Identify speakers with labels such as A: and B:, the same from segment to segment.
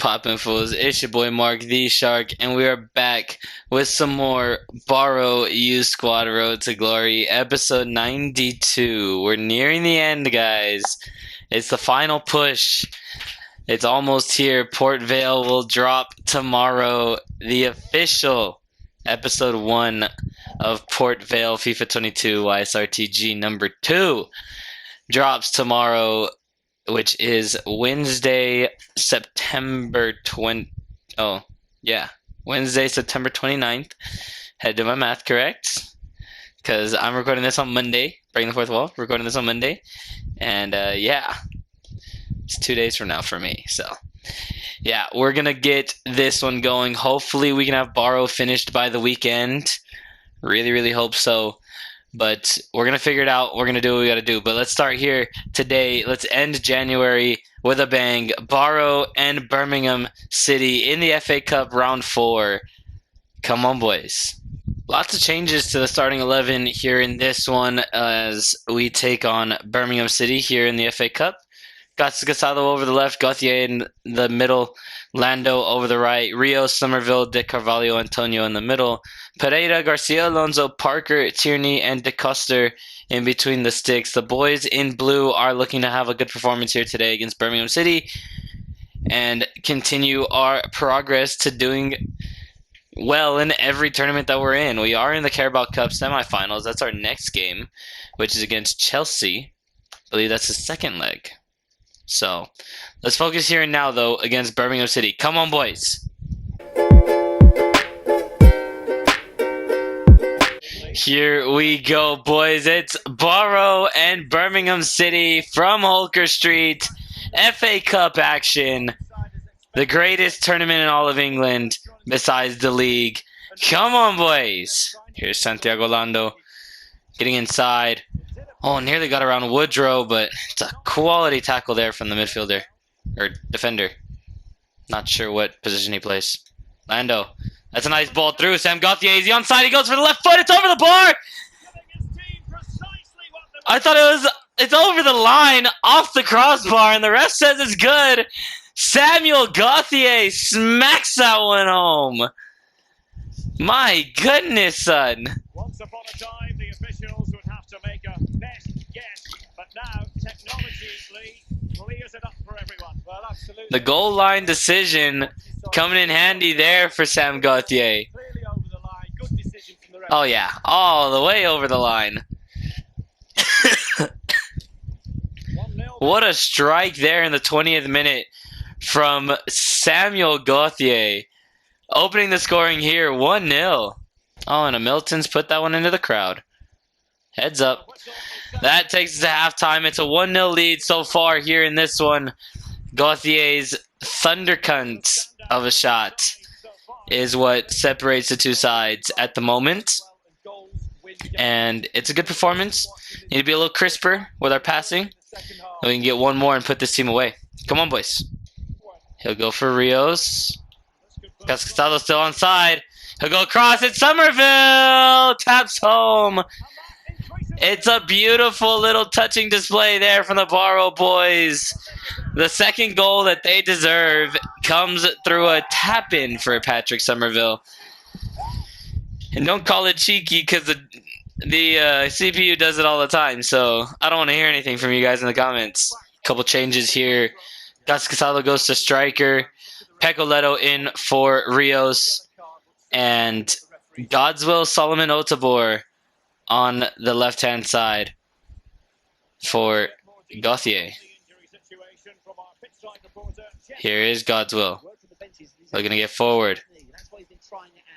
A: Poppin' fools, it's your boy MarkTheShark, and we are back with some more Barrow U Squad Road to Glory, episode 92. We're nearing the end, guys. It's the final push. It's almost here. Port Vale will drop tomorrow. The official episode 1 of Port Vale FIFA 22 YSRTG number 2 drops tomorrow, which is Wednesday, September 20. Oh, yeah. Wednesday, September 29th. Had to do my math correct. Because I'm recording this on Monday. Breaking the fourth wall. Recording this on Monday. And, yeah. It's 2 days from now for me. So, yeah. We're going to get this one going. Hopefully, we can have Barrow finished by the weekend. Really, really hope so. But we're going to figure it out. We're going to do what we got to do. But let's start here today. Let's end January with a bang. Barrow and Birmingham City in the FA Cup round 4. Come on, boys. Lots of changes to the starting 11 here in this one as we take on Birmingham City here in the FA Cup. Got Casado over the left, Gauthier in the middle, Lando over the right, Rio, Somerville, De Carvalho, Antonio in the middle, Pereira, Garcia, Alonso, Parker, Tierney, and De Coster in between the sticks. The boys in blue are looking to have a good performance here today against Birmingham City and continue our progress to doing well in every tournament that we're in. We are in the Carabao Cup semifinals. That's our next game, which is against Chelsea. I believe that's the second leg. So, let's focus here and now, though, against Birmingham City. Come on, boys. Here we go, boys. It's Barrow and Birmingham City from Holker Street. FA Cup action. The greatest tournament in all of England, besides the league. Come on, boys. Here's Santiago Lando getting inside. Oh, nearly got around Woodrow, but it's a quality tackle there from the midfielder. Or defender. Not sure what position he plays. Lando. That's a nice ball through. Sam Gauthier is the onside. He goes for the left foot. It's over the bar. I thought it's over the line, off the crossbar, and the ref says it's good. Samuel Gauthier smacks that one home. My goodness, son.
B: Once upon a time, the officials would have to make a best guess, but now technology clears it up for everyone. Well, absolutely.
A: The goal line decision coming in handy there for Sam Gauthier.
B: Clearly over the line. Good decision from the ref.
A: Oh, yeah. All the way over the line.
B: 1-0.
A: What a strike there in the 20th minute from Samuel Gauthier. Opening the scoring here, 1-0. Oh, and Milton's put that one into the crowd. Heads up. That takes us to halftime. It's a 1-0 lead so far here in this one. Gauthier's thundercunt of a shot is what separates the two sides at the moment. And it's a good performance. Need to be a little crisper with our passing. And we can get one more and put this team away. Come on, boys. He'll go for Rios. Cascado still onside. He'll go across. It's Somerville! Taps home. It's a beautiful little touching display there from the Barrow boys. The second goal that they deserve comes through a tap-in for Patrick Somerville. And don't call it cheeky because the CPU does it all the time. So I don't want to hear anything from you guys in the comments. Couple changes here. Cascado goes to striker. Pecoletto in for Rios. And Godswill Solomon Otabor on the left-hand side for Gauthier. Here is Godswill. Looking to get forward.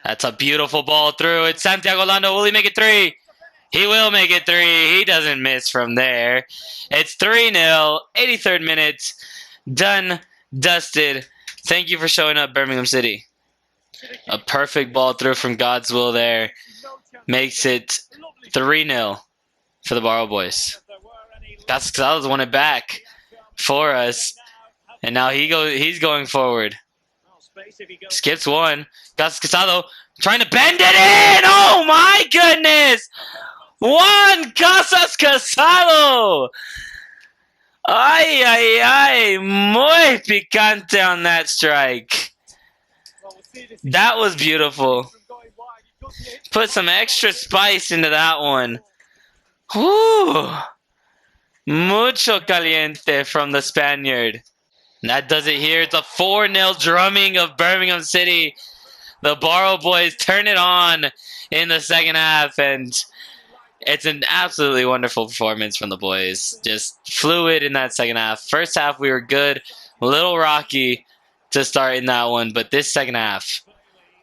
A: That's a beautiful ball through. It's Santiago Lando. Will he make it 3? He will make it 3. He doesn't miss from there. It's 3-0. 83rd minute. Done. Dusted. Thank you for showing up, Birmingham City. A perfect ball through from Godswill there. Makes it 3-0 for the Barrow boys. Cascado's won it back for us. And now he's going forward. Skips one. Cascado trying to bend it in. Oh my goodness! Juan Casas Casado! Ay, ay, ay. Muy picante on that strike. That was beautiful. Put some extra spice into that one. Whew. Mucho caliente from the Spaniard. That does it here. It's a 4-0 drumming of Birmingham City. The Barrow boys turn it on in the second half, and it's an absolutely wonderful performance from the boys. Just fluid in that second half. First half, we were good. A little rocky to start in that one, but this second half,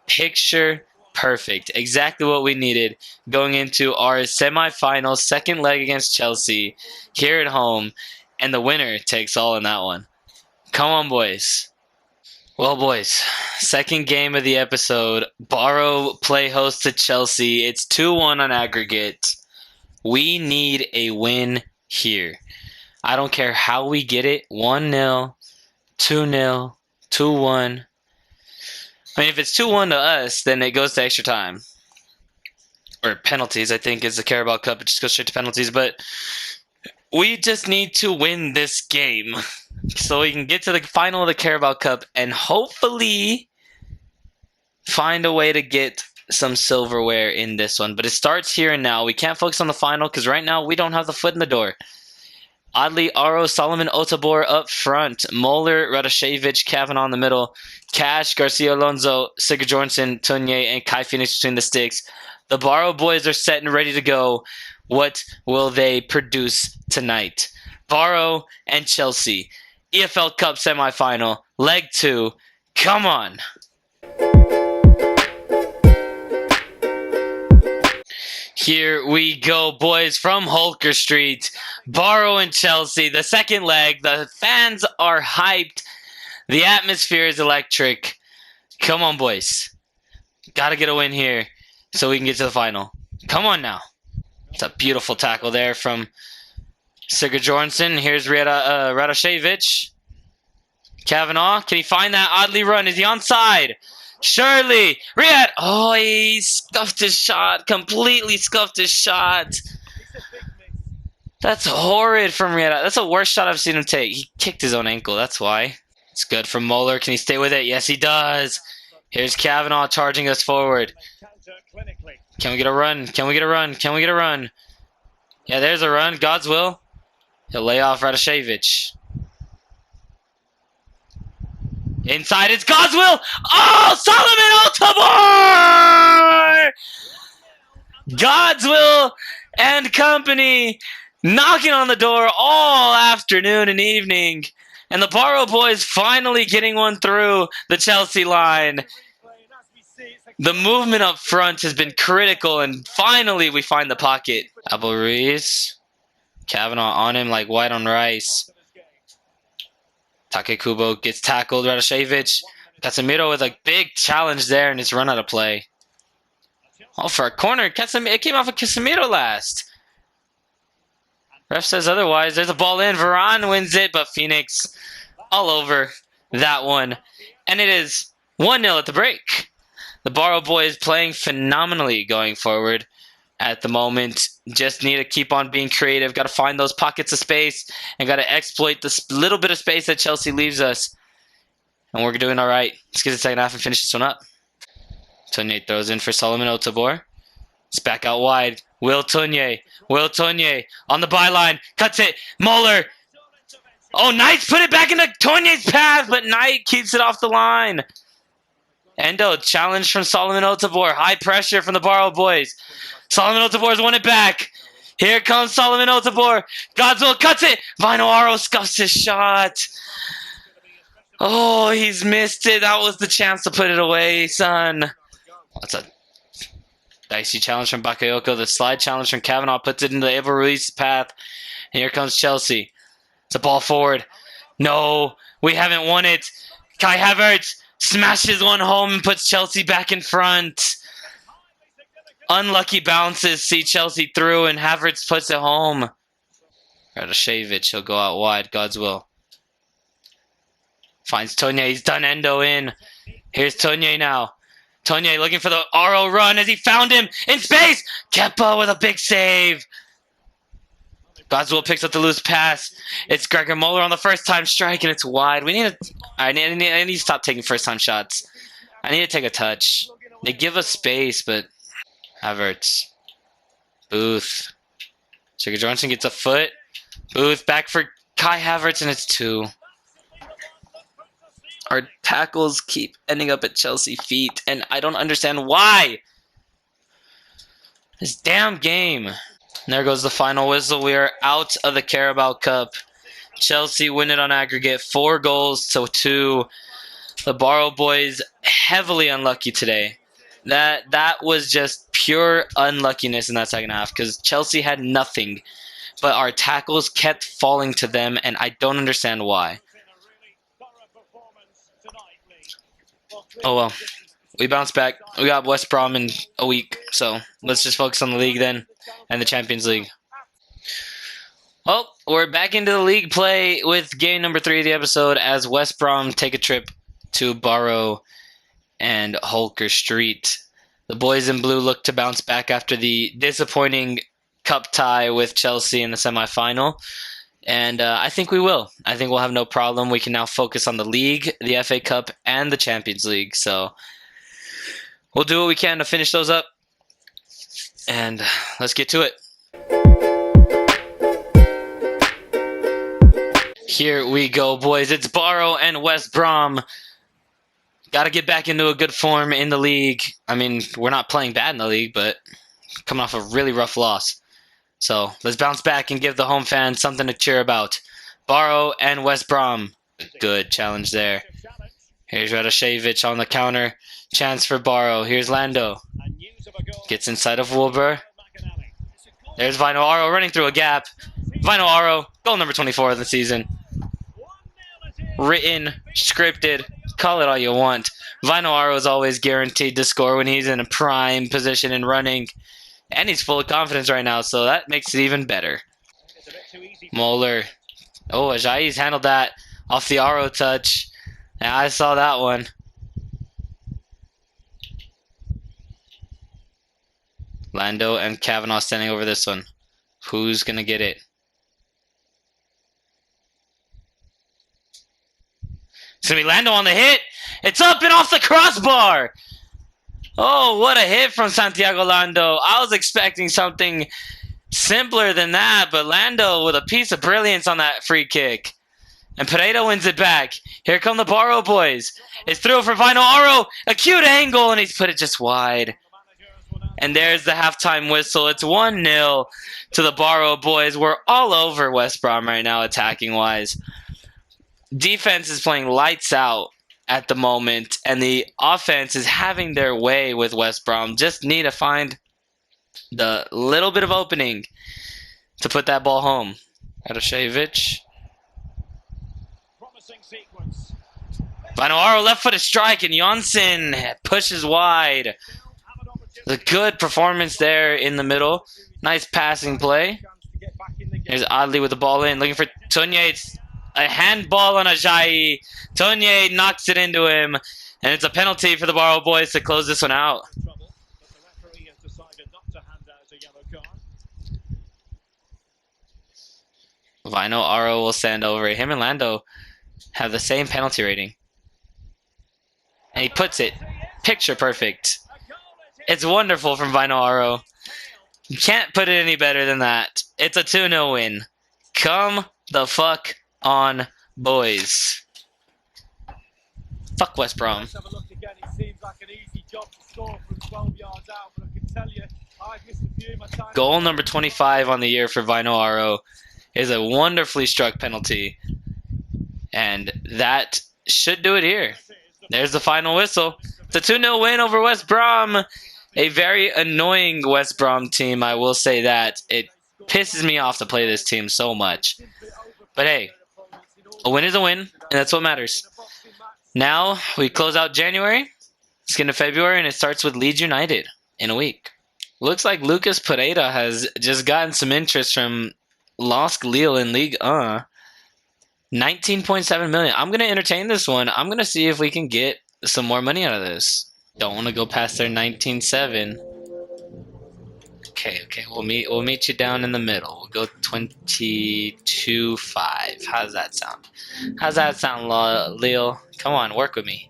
A: picture perfect. Exactly what we needed going into our semifinal second leg against Chelsea here at home, and the winner takes all in that one. Come on, boys. Well, boys, second game of the episode. Barrow play host to Chelsea. It's 2-1 on aggregate. We need a win here. I don't care how we get it. 1-0, 2-0, 2-1. I mean, if it's 2-1 to us, then it goes to extra time. Or penalties, I think, is the Carabao Cup. It just goes straight to penalties. But we just need to win this game so we can get to the final of the Carabao Cup and hopefully find a way to get some silverware in this one. But it starts here and now. We can't focus on the final because right now we don't have the foot in the door. Oddly, Aro, Solomon, Otabor up front. Moeller, Radosevich, Kavanaugh in the middle. Cash, Garcia Alonso, Sigurdsson, Tunye, and Kai Phoenix between the sticks. The Barrow boys are set and ready to go. What will they produce tonight? Barrow and Chelsea. EFL Cup semifinal. Leg 2. Come on. Here we go, boys, from Holker Street. Barrow and Chelsea, the second leg. The fans are hyped. The atmosphere is electric. Come on, boys. Gotta get a win here so we can get to the final. Come on now. It's a beautiful tackle there from Sigurdsson. Here's Radosevich. Kavanaugh, can he find that oddly run? Is he onside? Surely. Riyad. Oh, he scuffed his shot. Completely scuffed his shot. That's horrid from Riyad. That's the worst shot I've seen him take. He kicked his own ankle. That's why. It's good from Moeller. Can he stay with it? Yes, he does. Here's Kavanaugh charging us forward. Can we get a run? Can we get a run? Can we get a run? Yeah, there's a run. God's will. He'll lay off Radosevich. Inside, it's God's will. Oh, Solomon Otabor! God's will and company knocking on the door all afternoon and evening. And the Barrow boys finally getting one through the Chelsea line. The movement up front has been critical, and finally we find the pocket. Abel Ruiz. Kavanaugh on him like white on rice. Takekubo gets tackled. Radosevich. Casemiro with a big challenge there, and it's run out of play. Oh, for a corner. It came off of Casemiro last. Ref says otherwise. There's a ball in. Varane wins it, but Phoenix all over that one. And it is 1-0 at the break. The Barrow boys playing phenomenally going forward at the moment. Just need to keep on being creative. Got to find those pockets of space and got to exploit the little bit of space that Chelsea leaves us. And we're doing all right. Let's get to the second half and finish this one up. Tunye throws in for Solomon Otabor. It's back out wide. Will Tunye on the byline. Cuts it. Moeller. Oh, Knight put it back into Tunye's path, but Knight keeps it off the line. Endo, challenge from Solomon Otabor. High pressure from the Barrow boys. Solomon Otabor's won it back. Here comes Solomon Otabor. Godswill cuts it. Vinoaro scuffs his shot. Oh, he's missed it. That was the chance to put it away, son. That's a dicey challenge from Bakayoko. The slide challenge from Kavanaugh puts it into the Abel Ruiz's path. And here comes Chelsea. It's a ball forward. No, we haven't won it. Kai Havertz smashes one home and puts Chelsea back in front. Unlucky bounces see Chelsea through, and Havertz puts it home. Radosevich, he'll go out wide. God's will. Finds Tunye. He's done Endo in. Here's Tunye now. Tunye looking for the RO run as he found him in space. Kepa with a big save. Goswell picks up the loose pass. It's Gregor Muller on the first time strike, and it's wide. I need to stop taking first time shots. I need to take a touch. They give us space, but Havertz. Booth. Sigurd Johnson gets a foot. Booth back for Kai Havertz, and it's 2. Our tackles keep ending up at Chelsea feet, and I don't understand why. This damn game. And there goes the final whistle. We are out of the Carabao Cup. Chelsea win it on aggregate 4-2. The Barrow boys heavily unlucky today. That was just pure unluckiness in that second half because Chelsea had nothing, but our tackles kept falling to them, and I don't understand why. Oh well, we bounced back. We got West Brom in a week, so let's just focus on the league then and the Champions League. Well, we're back into the league play with game number 3 of the episode as West Brom take a trip to Barrow and Holker Street. The boys in blue look to bounce back after the disappointing cup tie with Chelsea in the semi-final. And I think we will. I think we'll have no problem. We can now focus on the league, the FA Cup, and the Champions League. So we'll do what we can to finish those up. And let's get to it. Here we go, boys. It's Barrow and West Brom. Got to get back into a good form in the league. I mean, we're not playing bad in the league, but coming off a really rough loss. So let's bounce back and give the home fans something to cheer about. Barrow and West Brom. Good challenge there. Here's Radoshevic on the counter. Chance for Barrow. Here's Lando. Gets inside of Wilbur. There's Vino Aro running through a gap. Vino Aro, goal number 24 of the season. Written, scripted, call it all you want. Vino Aro is always guaranteed to score when he's in a prime position and running. And he's full of confidence right now, so that makes it even better. Moeller. Oh, Ajayi's handled that off the Aro touch. Yeah, I saw that one. Lando and Kavanaugh standing over this one. Who's going to get it? It's going to be Lando on the hit. It's up and off the crossbar. Oh, what a hit from Santiago Lando. I was expecting something simpler than that, but Lando with a piece of brilliance on that free kick. And Pereira wins it back. Here come the Barrow boys. It's through for Vino Aro. A cute angle, and he's put it just wide. And there's the halftime whistle. It's 1-0 to the Barrow boys. We're all over West Brom right now, attacking-wise. Defense is playing lights out at the moment, and the offense is having their way with West Brom. Just need to find the little bit of opening to put that ball home. Radoshevic. Vino Aro left-footed strike, and Janssen pushes wide. A good performance there in the middle. Nice passing play. There's Adli with the ball in, looking for Tunye. It's a handball on Ajayi. Tunye knocks it into him, and it's a penalty for the Barrow boys to close this one out. Vino Aro will stand over. Him and Lando have the same penalty rating. And he puts it picture perfect. It's wonderful from Vino Aro. You can't put it any better than that. It's a 2-0 win. Come the fuck on, boys. Fuck West Brom. Goal number 25 on the year for Vino Aro is a wonderfully struck penalty. And that should do it here. There's the final whistle. It's a 2-0 win over West Brom. A very annoying West Brom team, I will say that. It pisses me off to play this team so much. But hey, a win is a win, and that's what matters. Now, we close out January, let's get into February, and it starts with Leeds United in a week. Looks like Lucas Pereira has just gotten some interest from LOSC Lille in Ligue 1. 19.7 million. I'm going to entertain this one. I'm going to see if we can get some more money out of this. Don't want to go past their 19.7. Okay. We'll meet you down in the middle. We'll go 22-5. How does that sound? How's that sound, Leo? Come on, work with me.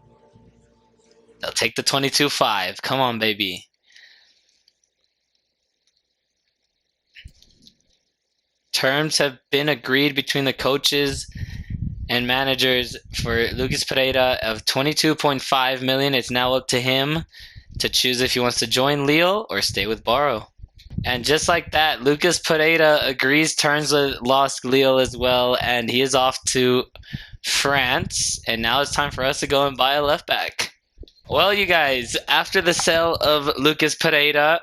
A: They'll take the 22-5. Come on, baby. Terms have been agreed between the coaches and managers for Lucas Pereira of 22.5 million. It's now up to him to choose if he wants to join Lille or stay with Barrow. And just like that, Lucas Pereira agrees terms with Lost Lille as well, and he is off to France. And now it's time for us to go and buy a left back. Well, you guys, after the sale of Lucas Pereira,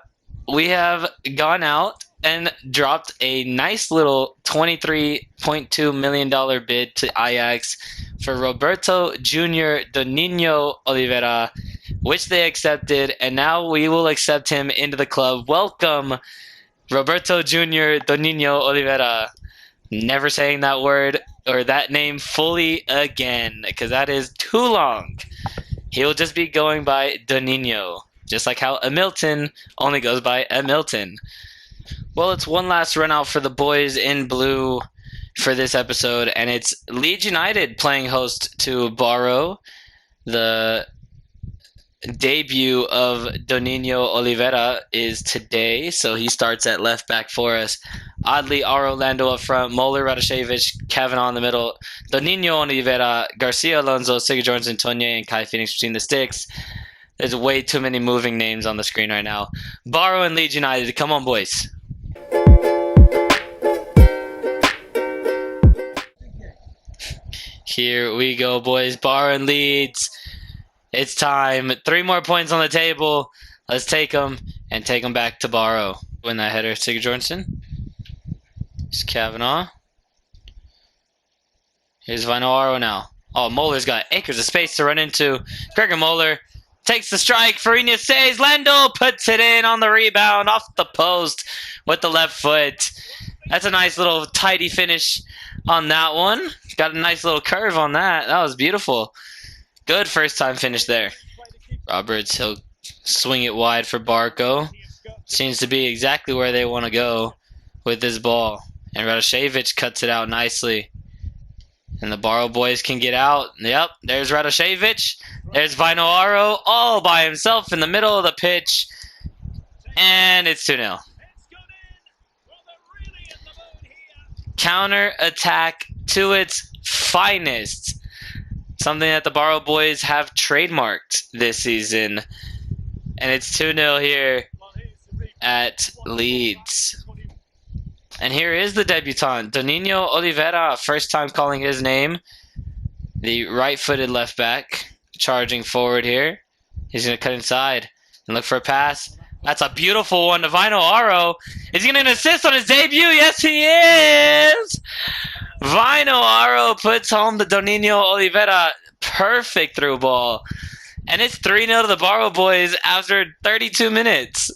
A: we have gone out and dropped a nice little $23.2 million bid to Ajax for Roberto Jr. Donino Oliveira, which they accepted, and now we will accept him into the club. Welcome, Roberto Jr. Donino Oliveira. Never saying that word or that name fully again, because that is too long. He'll just be going by Donino, just like how Hamilton only goes by Hamilton. Well, it's one last run out for the boys in blue for this episode, and it's Leeds United playing host to Barrow. The debut of Donino Oliveira is today, so he starts at left back for us. Oddly, Orlando up front, Moller, Radosevich, Kavanaugh in the middle, Donino Oliveira, Garcia Alonso, Sigurdsson, Tonye, and Kai Phoenix between the sticks. There's way too many moving names on the screen right now. Barrow and Leeds United, come on, boys. Here we go, boys. Barrow and Leeds. It's time. 3 more points on the table. Let's take them and take them back to Barrow. Win that header, Sigurdsson. Here's Kavanaugh. Here's Vinoaro now. Oh, Moller's got acres of space to run into. Gregor Moller takes the strike. Farina saves. Lando puts it in on the rebound off the post with the left foot. That's a nice little tidy finish on that one. Got a nice little curve on that. That was beautiful. Good first time finish there. Roberts, he'll swing it wide for Barco. Seems to be exactly where they want to go with this ball. And Radosevich cuts it out nicely. And the Barrow boys can get out. Yep, there's Radosevich. There's Vinoaro all by himself in the middle of the pitch. And it's 2-0. Counter attack to its finest. Something that the Barrow boys have trademarked this season. And it's 2-0 here at Leeds. And here is the debutant, Donino Oliveira, first time calling his name. The right-footed left back, charging forward here. He's going to cut inside and look for a pass. That's a beautiful one to Vinoaro. Is he going to assist on his debut? Yes, he is! Vinoaro puts home the Donino Oliveira. Perfect through ball. And it's 3-0 to the Barrow boys after 32 minutes.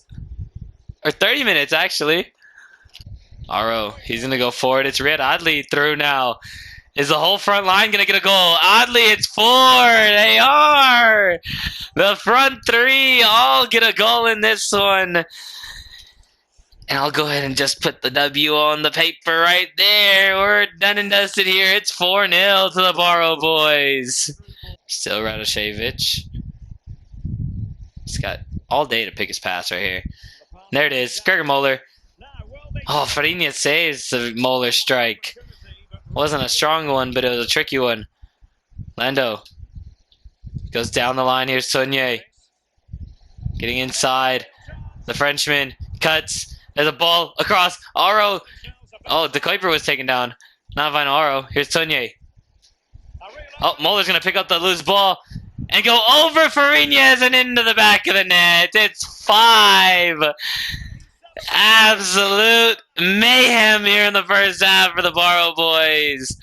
A: Or 30 minutes, actually. Aro, he's going to go forward. It's Riyad Adli through now. Is the whole front line going to get a goal? Oddly, it's 4. They are. The front 3 all get a goal in this one. And I'll go ahead and just put the W on the paper right there. We're done and dusted here. It's 4-0 to the Barrow boys. Still Radosevich. He's got all day to pick his pass right here. There it is. Gregor Moller. Oh, Farina saves the Moller strike. Wasn't a strong one, but it was a tricky one. Lando goes down the line. Here's Tonye. Getting inside. The Frenchman cuts. There's a ball across. Aro. Oh, De Kuiper was taken down. Not Vinoaro. Here's Tonye. Oh, Moller's going to pick up the loose ball and go over Fariñez and into the back of the net. It's 5. Absolute mayhem here in the first half for the Barrow boys.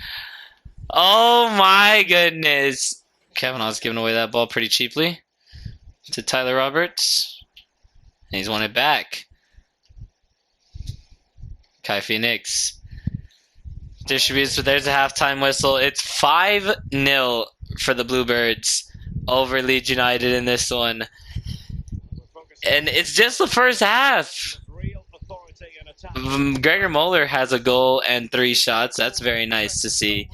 A: Oh my goodness. Kavanaugh's giving away that ball pretty cheaply to Tyler Roberts. And he's won it back. Kai Phoenix distributes, but there's a halftime whistle. It's 5-0 for the Bluebirds over Leeds United in this one. And it's just the first half. Gregor Muller has a goal and 3 shots. That's very nice to see.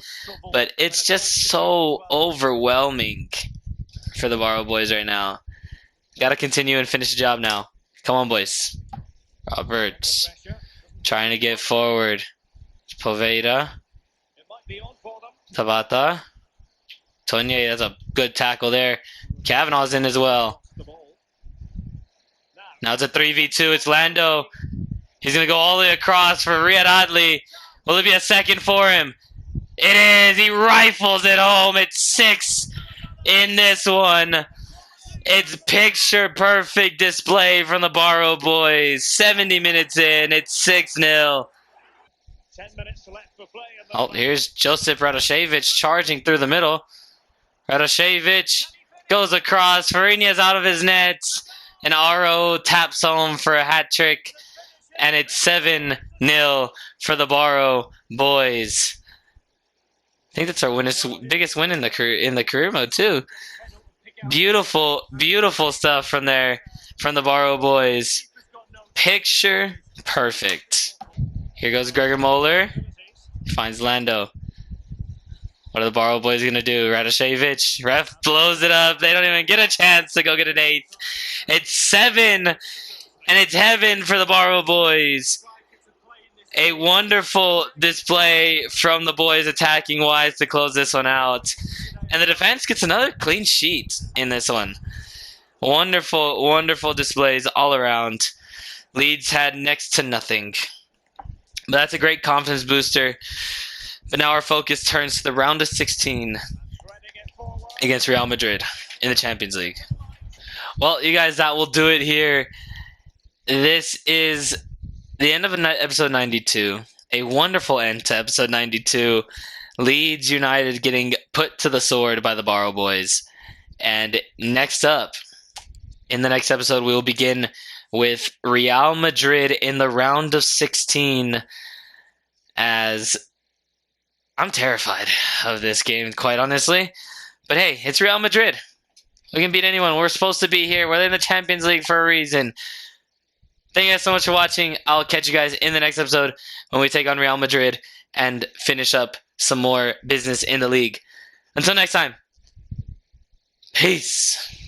A: But it's just so overwhelming for the Barrow boys right now. Got to continue and finish the job now. Come on, boys. Roberts trying to get forward. Poveda. Tabata. Tonye, that's a good tackle there. Kavanaugh's in as well. Now it's a 3v2. It's Lando. He's going to go all the way across for Riyad Adli. Will it be a second for him? It is. He rifles it home. It's 6 in this one. It's picture perfect display from the Barrow boys. 70 minutes in. It's 6-0.
B: 10 minutes left for play.
A: Oh, here's Josip Radošević charging through the middle. Radošević goes across. Farinia's out of his nets. And Aro taps home for a hat trick. And it's 7-0 for the Barrow boys. I think that's our biggest win in the career mode too. Beautiful, beautiful stuff from there, from the Barrow boys. Picture perfect. Here goes Gregor Muller. Finds Lando. What are the Barrow boys going to do? Radošević. Ref blows it up. They don't even get a chance to go get an 8th. It's 7, and it's heaven for the Barrow boys. A wonderful display from the boys attacking wise to close this one out. And the defense gets another clean sheet in this one. Wonderful, wonderful displays all around. Leeds had next to nothing. But that's a great confidence booster. But now our focus turns to the round of 16 against Real Madrid in the Champions League. Well, you guys, that will do it here. This is the end of episode 92. A wonderful end to episode 92. Leeds United getting put to the sword by the Barrow boys. And next up, in the next episode, we will begin with Real Madrid in the round of 16. As I'm terrified of this game, quite honestly. But hey, it's Real Madrid. We can beat anyone. We're supposed to be here. We're in the Champions League for a reason. Thank you guys so much for watching. I'll catch you guys in the next episode when we take on Real Madrid and finish up some more business in the league. Until next time, peace.